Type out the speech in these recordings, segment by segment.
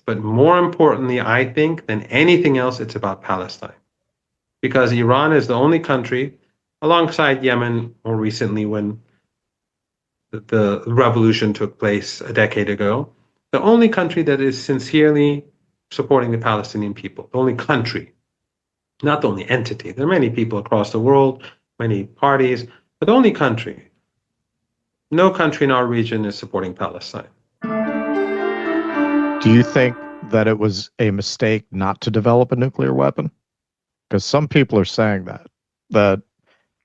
But more importantly, I think, than anything else, it's about Palestine. Because Iran is the only country, alongside Yemen more recently when the revolution took place a decade ago, the only country that is sincerely supporting the Palestinian people, the only country, not the only entity. There are many people across the world, many parties, but the only country. No country in our region is supporting Palestine. Do you think that it was a mistake not to develop a nuclear weapon? Because some people are saying that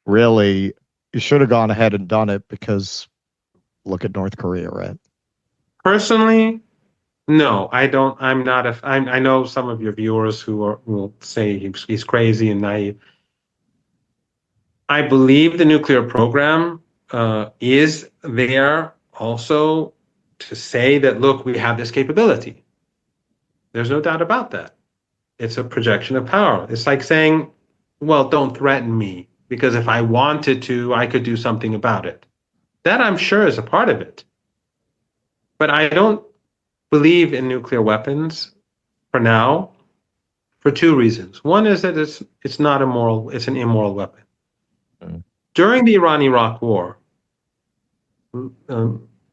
really you should have gone ahead and done it because look at North Korea, right? Personally, no, I don't. I'm not a. I know some of your viewers who will say he's crazy and naive. I believe the nuclear program is there also to say that, look, we have this capability. There's no doubt about that. It's a projection of power. It's like saying, well, don't threaten me, because if I wanted to, I could do something about it. That, I'm sure, is a part of it. But I don't believe in nuclear weapons for now for two reasons. One is that it's not immoral, it's an immoral weapon. During the Iran-Iraq War,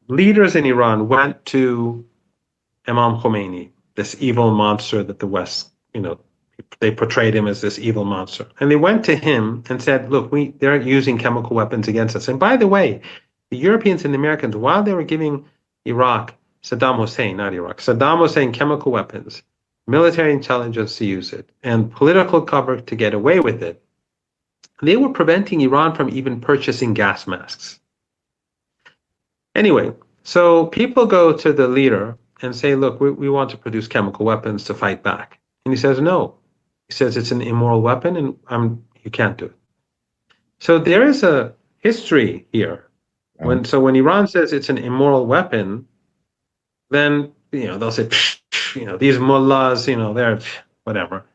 leaders in Iran went to Imam Khomeini, this evil monster that the West, they portrayed him as this evil monster. And they went to him and said, look, they're using chemical weapons against us. And by the way, the Europeans and the Americans, while they were giving Saddam Hussein chemical weapons, military intelligence to use it, and political cover to get away with it, they were preventing Iran from even purchasing gas masks. Anyway, so people go to the leader and say, look, we want to produce chemical weapons to fight back. And he says, no. He says it's an immoral weapon and you can't do it. So there is a history here. When Iran says it's an immoral weapon, then they'll say, these mullahs, they're whatever.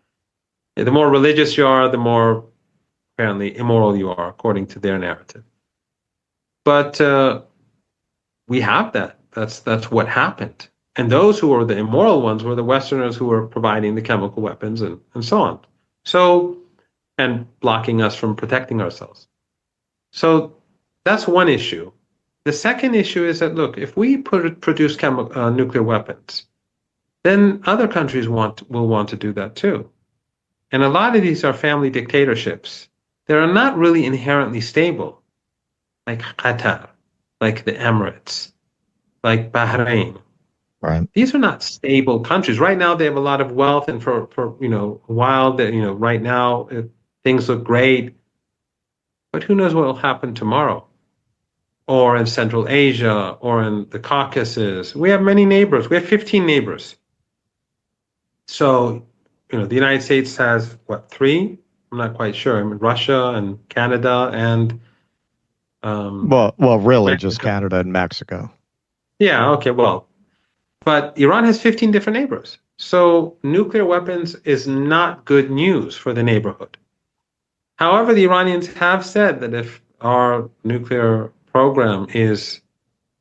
The more religious you are, the more apparently immoral you are, according to their narrative. But we have that. That's what happened. And those who were the immoral ones were the Westerners who were providing the chemical weapons and so on. So, and blocking us from protecting ourselves. So that's one issue. The second issue is that, look, if we produce nuclear weapons, then other countries will want to do that too. And a lot of these are family dictatorships. They are not really inherently stable, like Qatar, like the Emirates, like Bahrain. Right. These are not stable countries. Right now, they have a lot of wealth, and for a while, right now things look great. But who knows what will happen tomorrow? Or in Central Asia, or in the Caucasus. We have many neighbors. We have 15 neighbors. So, the United States has, what, 3? I'm not quite sure. I mean, Russia and Canada and... well, really, Mexico. Just Canada and Mexico. Yeah, okay, well. But Iran has 15 different neighbors. So nuclear weapons is not good news for the neighborhood. However, the Iranians have said that if our nuclear program is,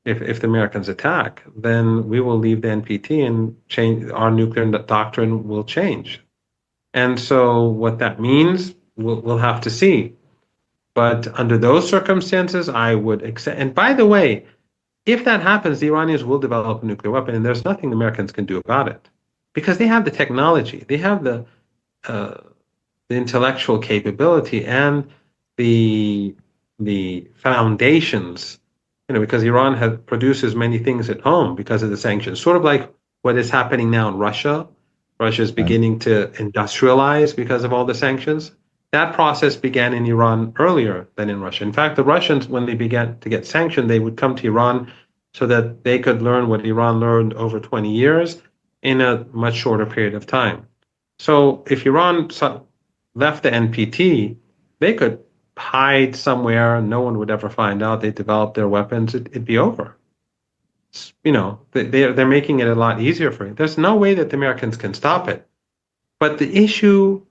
if the Americans attack, then we will leave the NPT and change, our nuclear doctrine will change. And so what that means, we'll have to see. But under those circumstances, I would accept. And by the way, if that happens, the Iranians will develop a nuclear weapon, and there's nothing the Americans can do about it, because they have the technology, they have the intellectual capability, and the foundations. Because Iran produces many things at home because of the sanctions. Sort of like what is happening now in Russia. Russia is beginning to industrialize because of all the sanctions. That process began in Iran earlier than in Russia. In fact, the Russians, when they began to get sanctioned, they would come to Iran so that they could learn what Iran learned over 20 years in a much shorter period of time. So if Iran left the NPT, they could hide somewhere, no one would ever find out. They developed their weapons, it'd be over. They're making it a lot easier for you. There's no way that the Americans can stop it. But the issue,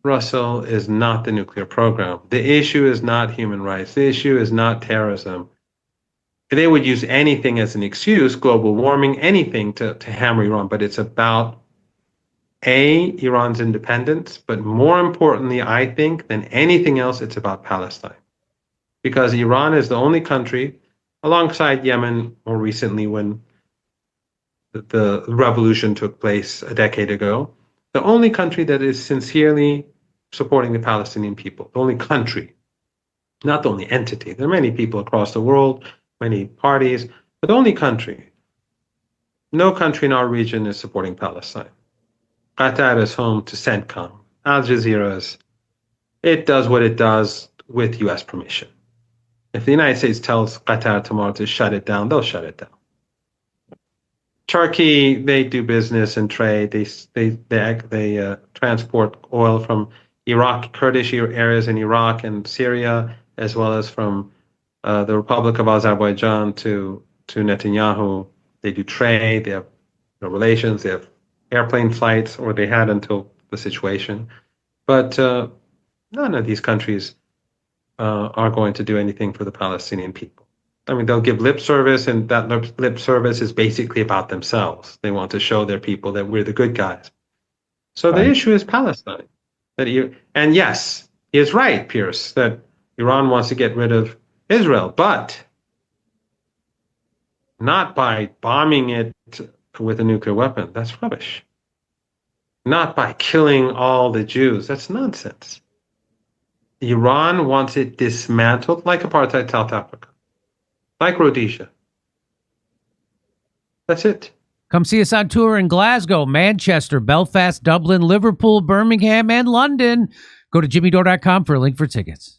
Russell, is not the nuclear program. The issue is not human rights. The issue is not terrorism. they would use anything as an excuse, global warming, anything to hammer Iran. But it's about Iran's independence, but more importantly, I think, than anything else, it's about Palestine. Because Iran is the only country, alongside Yemen more recently when the revolution took place a decade ago, the only country that is sincerely supporting the Palestinian people, the only country, not the only entity. There are many people across the world, many parties, but the only country. No country in our region is supporting Palestine. Qatar is home to CENTCOM, Al Jazeera's. It does what it does with U.S. permission. If the United States tells Qatar tomorrow to shut it down, they'll shut it down. Turkey, they do business and trade. They transport oil from Iraq, Kurdish areas in Iraq and Syria, as well as from the Republic of Azerbaijan to Netanyahu. They do trade. They have relations. They have airplane flights, or they had until the situation. But none of these countries are going to do anything for the Palestinian people. I mean, they'll give lip service, and that lip service is basically about themselves. They want to show their people that we're the good guys. So the issue is Palestine. And yes, he is right, Pierce, that Iran wants to get rid of Israel, but not by bombing it with a nuclear weapon. That's rubbish. Not by killing all the Jews. That's nonsense. Iran wants it dismantled, like apartheid South Africa, like Rhodesia. That's it. Come see us on tour in Glasgow, Manchester, Belfast, Dublin, Liverpool, Birmingham, and London. Go to jimmydore.com for a link for tickets.